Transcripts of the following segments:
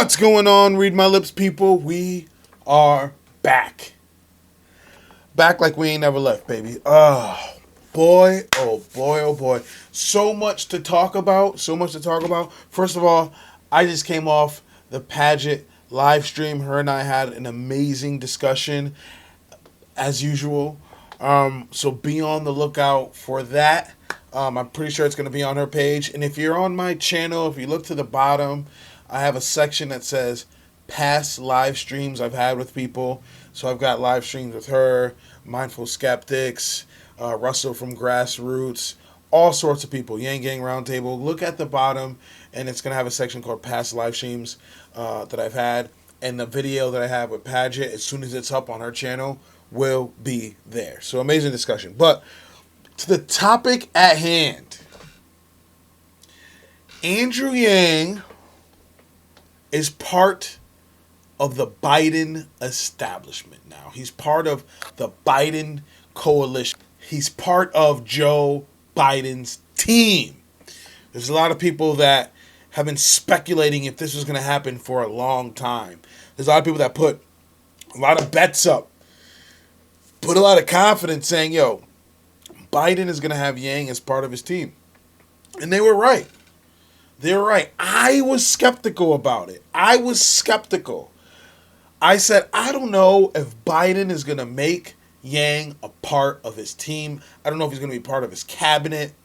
What's going on, Read My Lips people? We are back. Back like we ain't never left, baby. Oh, boy, oh boy, oh boy. So much to talk about, First of all, I just came off the pageant live stream. Her and I had an amazing discussion, as usual. So be on the lookout for that. I'm pretty sure it's going to be on her page. And if you're on my channel, if you look to the bottom, I have a section that says past live streams I've had with people. So I've got live streams with her, Mindful Skeptics, Russell from Grassroots, all sorts of people, Yang Gang Roundtable. Look at the bottom, and it's going to have a section called past live streams that I've had. And the video that I have with Paget, as soon as it's up on her channel, will be there. So amazing discussion. But to the topic at hand, Andrew Yang is part of the Biden establishment now. He's part of the Biden coalition. He's part of Joe Biden's team. There's a lot of people that have been speculating if this was going to happen for a long time. There's a lot of people that put a lot of bets up, put a lot of confidence saying, yo, Biden is going to have Yang as part of his team. And they were right. They were right. I was skeptical about it. I said, I don't know if Biden is going to make Yang a part of his team. I don't know if he's going to be part of his cabinet.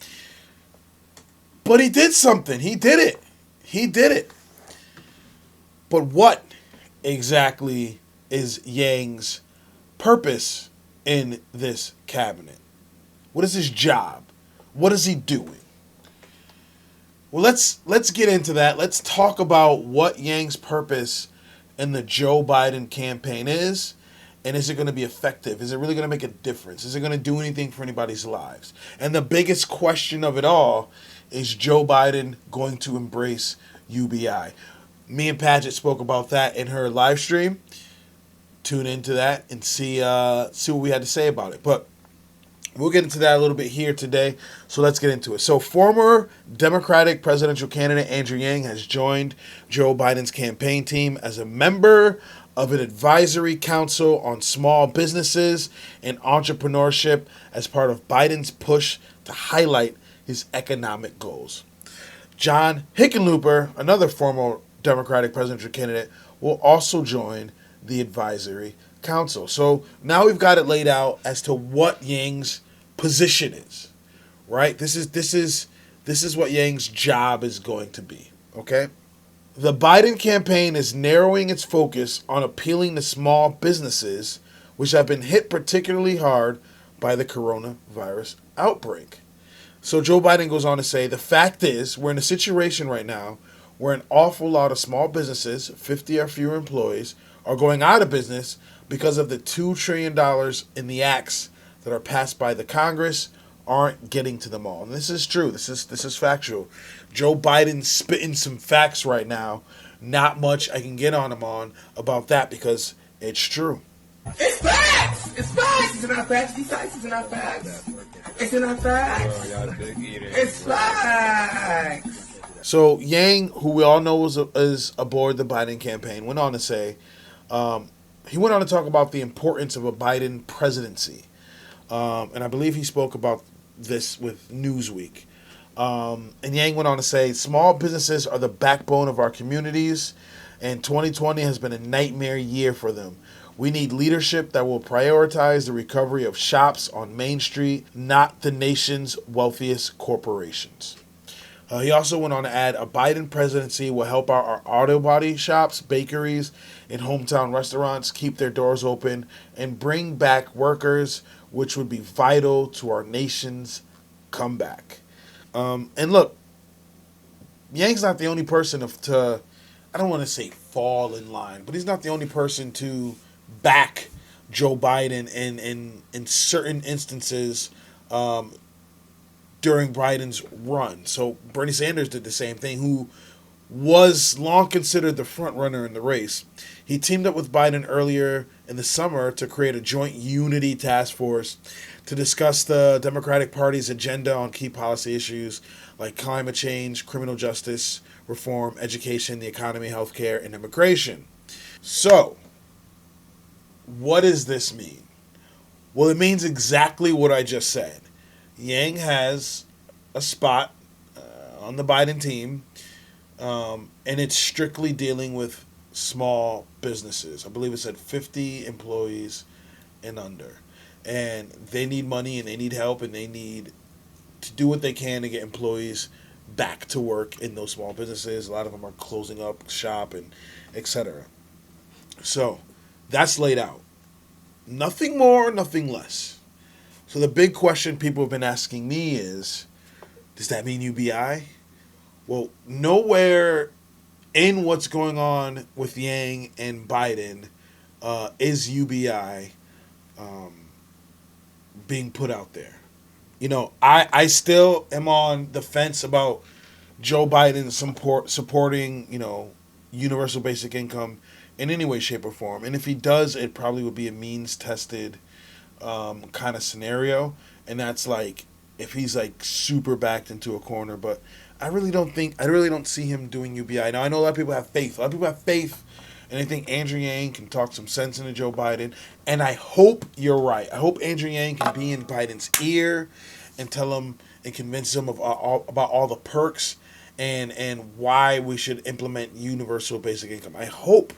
But he did something. He did it. But what exactly is Yang's purpose in this cabinet? What is his job? What is he doing? Well, let's get into that. Let's talk about what Yang's purpose in the Joe Biden campaign is, and is it going to be effective? Is it really going to make a difference? Is it going to do anything for anybody's lives? And the biggest question of it all is Joe Biden going to embrace UBI? Me and Paget spoke about that in her live stream. Tune into that and see what we had to say about it. But we'll get into that a little bit here today, so let's get into it. So former Democratic presidential candidate Andrew Yang has joined Joe Biden's campaign team as a member of an advisory council on small businesses and entrepreneurship as part of Biden's push to highlight his economic goals. John Hickenlooper, another former Democratic presidential candidate, will also join the advisory council. So now we've got it laid out as to what Yang's position is, right? This is what Yang's job is going to be, okay? The Biden campaign is narrowing its focus on appealing to small businesses which have been hit particularly hard by the coronavirus outbreak. So Joe Biden goes on to say, the fact is, we're in a situation right now where an awful lot of small businesses, 50 or fewer employees, are going out of business because of the $2 trillion in the acts that are passed by the Congress aren't getting to them all. And this is true. This is factual. Joe Biden's spitting some facts right now. Not much I can get on him on about that because it's true. It's facts! It's facts! It's in our facts. These facts is in our facts. It's in our facts. It's facts! So Yang, who we all know is aboard the Biden campaign, went on to say, he went on to talk about the importance of a Biden presidency. And I believe he spoke about this with Newsweek. And Yang went on to say, small businesses are the backbone of our communities, and 2020 has been a nightmare year for them. We need leadership that will prioritize the recovery of shops on Main Street, not the nation's wealthiest corporations. He also went on to add, a Biden presidency will help our auto body shops, bakeries, and hometown restaurants keep their doors open and bring back workers, which would be vital to our nation's comeback. And look, Yang's not the only person to, I don't want to say fall in line, but he's not the only person to back Joe Biden in certain instances during Biden's run. So Bernie Sanders did the same thing, who was long considered the front runner in the race. He teamed up with Biden earlier in the summer to create a joint unity task force to discuss the Democratic Party's agenda on key policy issues like climate change, criminal justice, reform, education, the economy, healthcare, and immigration. So, what does this mean? Well, it means exactly what I just said. Yang has a spot on the Biden team, and it's strictly dealing with small businesses. I believe it said 50 employees and under. And they need money and they need help and they need to do what they can to get employees back to work in those small businesses. A lot of them are closing up shop and etc. So that's laid out. Nothing more, nothing less. So the big question people have been asking me is, does that mean UBI? Well, nowhere in what's going on with Yang and Biden is UBI being put out there. You know, I still am on the fence about Joe Biden supporting, you know, universal basic income in any way, shape, or form. And if he does, it probably would be a means-tested kind of scenario. And that's like, if he's like super backed into a corner. But I really don't see him doing UBI. Now, I know a lot of people have faith. And I think Andrew Yang can talk some sense into Joe Biden. And I hope you're right. I hope Andrew Yang can be in Biden's ear and tell him and convince him of about all the perks and why we should implement universal basic income. I hope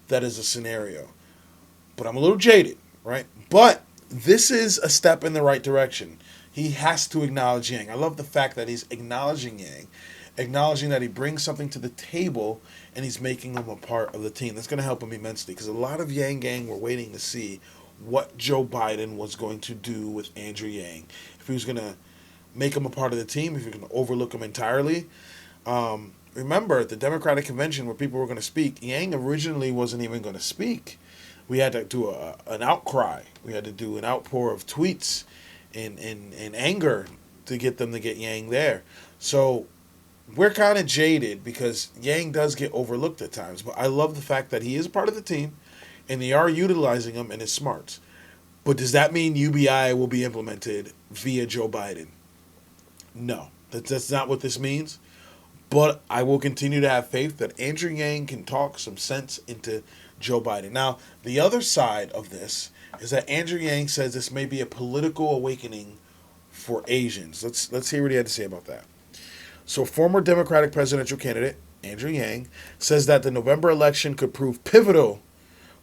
that is a scenario. But I'm a little jaded, right? But this is a step in the right direction. He has to acknowledge Yang. I love the fact that he's acknowledging Yang, acknowledging that he brings something to the table and he's making him a part of the team. That's going to help him immensely because a lot of Yang gang were waiting to see what Joe Biden was going to do with Andrew Yang. If he was going to make him a part of the team, if he was going to overlook him entirely. Remember, at the Democratic Convention where people were going to speak, Yang originally wasn't even going to speak. We had to do an outcry. We had to do an outpour of tweets and anger to get them to get Yang there. So we're kind of jaded because Yang does get overlooked at times. But I love the fact that he is part of the team and they are utilizing him and his smarts. But does that mean UBI will be implemented via Joe Biden? No, that's not what this means. But I will continue to have faith that Andrew Yang can talk some sense into Joe Biden. Now, the other side of this is that Andrew Yang says this may be a political awakening for Asians. Let's hear what he had to say about that. So, former Democratic presidential candidate Andrew Yang says that the November election could prove pivotal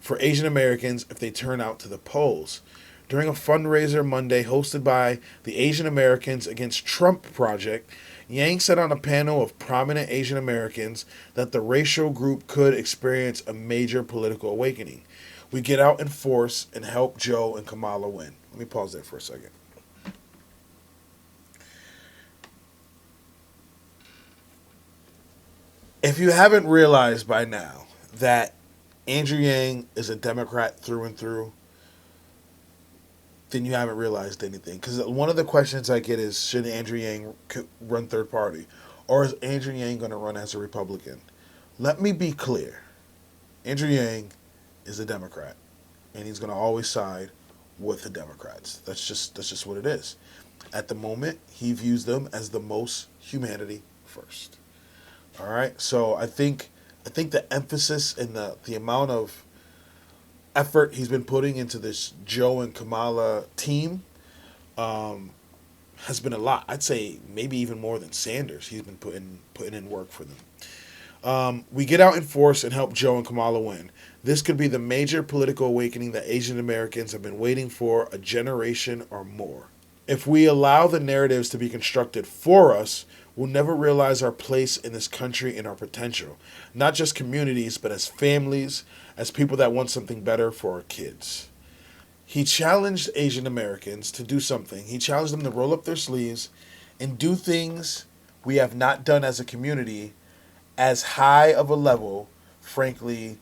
for Asian Americans if they turn out to the polls. During a fundraiser Monday hosted by the Asian Americans Against Trump Project, Yang said on a panel of prominent Asian Americans that the racial group could experience a major political awakening. We get out in force and help Joe and Kamala win. Let me pause there for a second. If you haven't realized by now that Andrew Yang is a Democrat through and through, then you haven't realized anything. Because one of the questions I get is, should Andrew Yang run third party? Or is Andrew Yang going to run as a Republican? Let me be clear. Andrew Yang is a Democrat. And he's going to always side with the Democrats. That's just what it is. At the moment, he views them as the most humanity first. All right? So I think the emphasis and the amount of effort he's been putting into this Joe and Kamala team has been a lot. I'd say maybe even more than Sanders. He's been putting in work for them. We get out in force and help Joe and Kamala win. This could be the major political awakening that Asian Americans have been waiting for a generation or more. If we allow the narratives to be constructed for us, we'll never realize our place in this country and our potential. Not just communities, but as families, as people that want something better for our kids. He challenged Asian Americans to do something. He challenged them to roll up their sleeves and do things we have not done as a community as high of a level, frankly,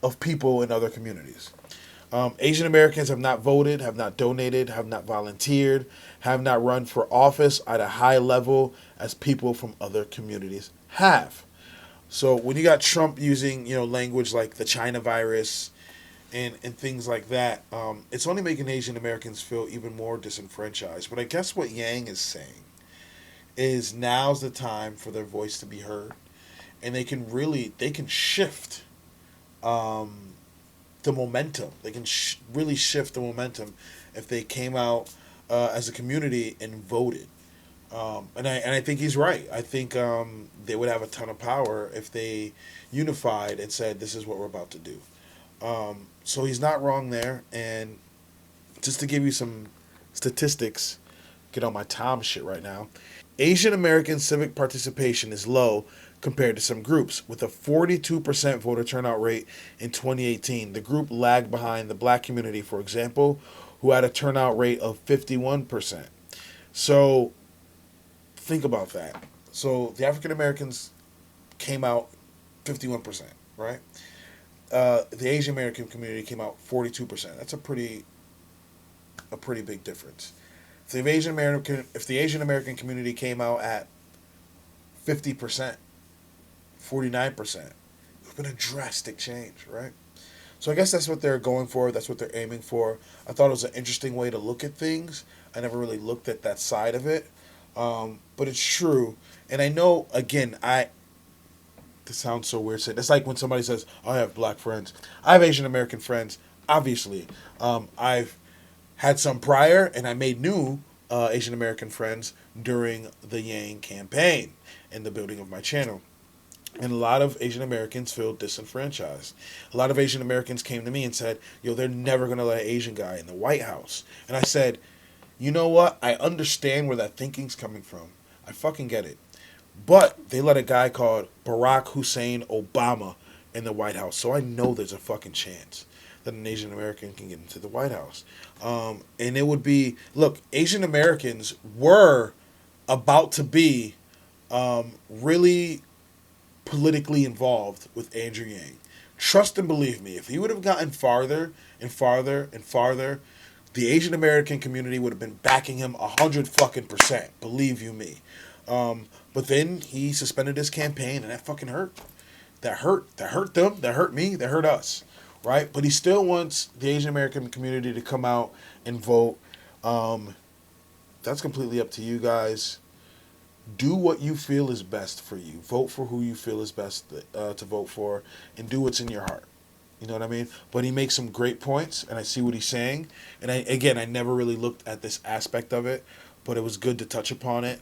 of people in other communities. Asian Americans have not voted, have not donated, have not volunteered, have not run for office at a high level as people from other communities have. So when you got Trump using, language like the China virus and things like that, it's only making Asian Americans feel even more disenfranchised. But I guess what Yang is saying is now's the time for their voice to be heard, and they can shift the momentum. They can really shift the momentum if they came out as a community and voted. And I think he's right. I think they would have a ton of power if they unified and said, "This is what we're about to do." So he's not wrong there. And just to give you some statistics, get on my Tom shit right now. Asian American civic participation is low compared to some groups, with a 42% voter turnout rate in 2018. The group lagged behind the black community, for example, who had a turnout rate of 51%. So think about that. So the African Americans came out 51%, right? The Asian American community came out 42%. That's a pretty big difference. If the Asian American community came out at 50%, 49%, it would have been a drastic change, right? So I guess that's what they're going for. That's what they're aiming for. I thought it was an interesting way to look at things. I never really looked at that side of it, but it's true. And I know, again, this sounds so weird saying. It's like when somebody says, "I have black friends." I have Asian American friends. Obviously, I've had some prior, and I made new Asian American friends during the Yang campaign and the building of my channel. And a lot of Asian Americans feel disenfranchised. A lot of Asian Americans came to me and said, "Yo, they're never going to let an Asian guy in the White House." And I said, you know what? I understand where that thinking's coming from. I fucking get it. But they let a guy called Barack Hussein Obama in the White House. So I know there's a fucking chance that an Asian American can get into the White House. And it would be, look, Asian Americans were about to be really politically involved with Andrew Yang. Trust and believe me, if he would have gotten farther and farther and farther, the Asian American community would have been backing him 100%. Believe you me. But then he suspended his campaign, and that fucking hurt. That hurt. That hurt them. That hurt me. That hurt us. Right? But he still wants the Asian American community to come out and vote. That's completely up to you guys. Do what you feel is best for you. Vote for who you feel is best to vote for, and do what's in your heart. You know what I mean? But he makes some great points, and I see what he's saying. And I never really looked at this aspect of it, but it was good to touch upon it.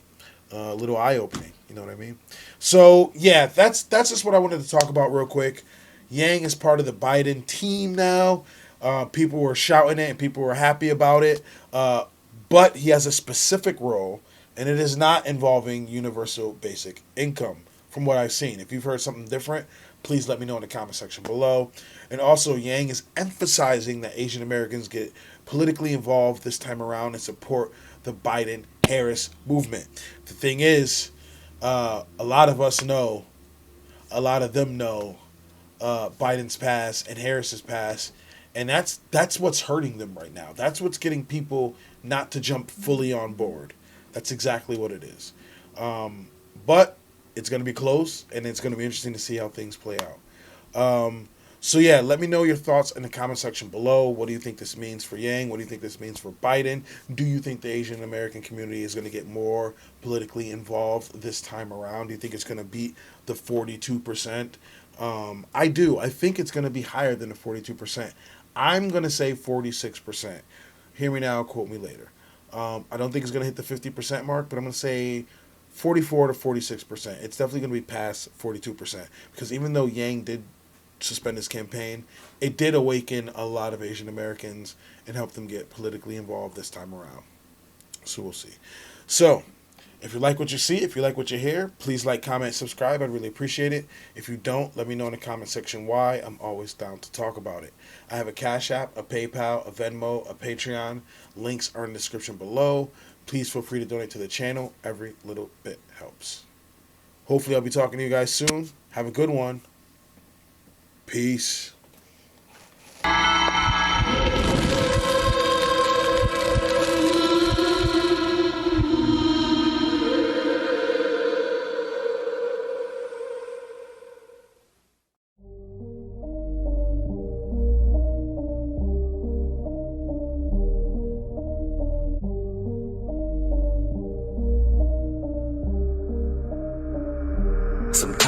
A little eye-opening. You know what I mean? So, yeah, that's just what I wanted to talk about real quick. Yang is part of the Biden team now. People were shouting it, and people were happy about it. But he has a specific role, and it is not involving universal basic income, from what I've seen. If you've heard something different, please let me know in the comment section below. And also, Yang is emphasizing that Asian Americans get politically involved this time around and support the Biden-Harris movement. The thing is, a lot of us know, a lot of them know Biden's past and Harris's past, and that's what's hurting them right now. That's what's getting people not to jump fully on board. That's exactly what it is. But it's going to be close, and it's going to be interesting to see how things play out. So yeah, let me know your thoughts in the comment section below. What do you think this means for Yang? What do you think this means for Biden? Do you think the Asian American community is going to get more politically involved this time around? Do you think it's going to beat the 42%? I do. I think it's going to be higher than the 42%. I'm going to say 46%. Hear me now, quote me later. I don't think it's going to hit the 50% mark, but I'm going to say 44 to 46%. It's definitely going to be past 42%, because even though Yang did suspend his campaign, it did awaken a lot of Asian Americans and help them get politically involved this time around. So we'll see. So if you like what you see, if you like what you hear, please like, comment, subscribe. I'd really appreciate it. If you don't, let me know in the comment section why. I'm always down to talk about it. I have a Cash App, a PayPal, a Venmo, a Patreon. Links are in the description below. Please feel free to donate to the channel. Every little bit helps. Hopefully I'll be talking to you guys soon. Have a good one. Peace.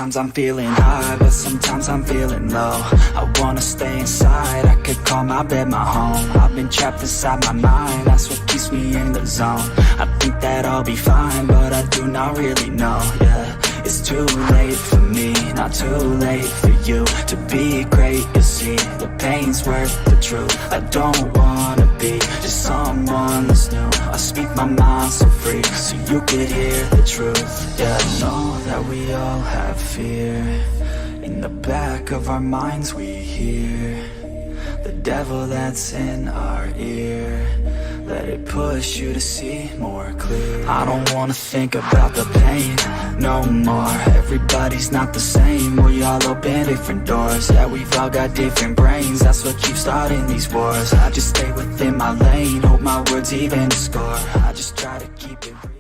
sometimes I'm feeling high, but sometimes I'm feeling low. I wanna stay inside, I could call my bed my home. I've been trapped inside my mind, that's what keeps me in the zone. I think that I'll be fine, but I do not really know, yeah. It's too late for me, not too late for you. To be great, you'll see, the pain's worth the truth. I don't wanna be just someone that's new. I speak my mind so free, so you could hear the truth. Yeah, I know that we all have fear. In the back of our minds we hear the devil that's in our ear. Let it push you to see more clear. I don't wanna think about the pain no more. Everybody's not the same, we all open different doors. Yeah, we've all got different brains, that's what keeps starting these wars. I just stay within my lane, hope my words even score. I just try to keep it real.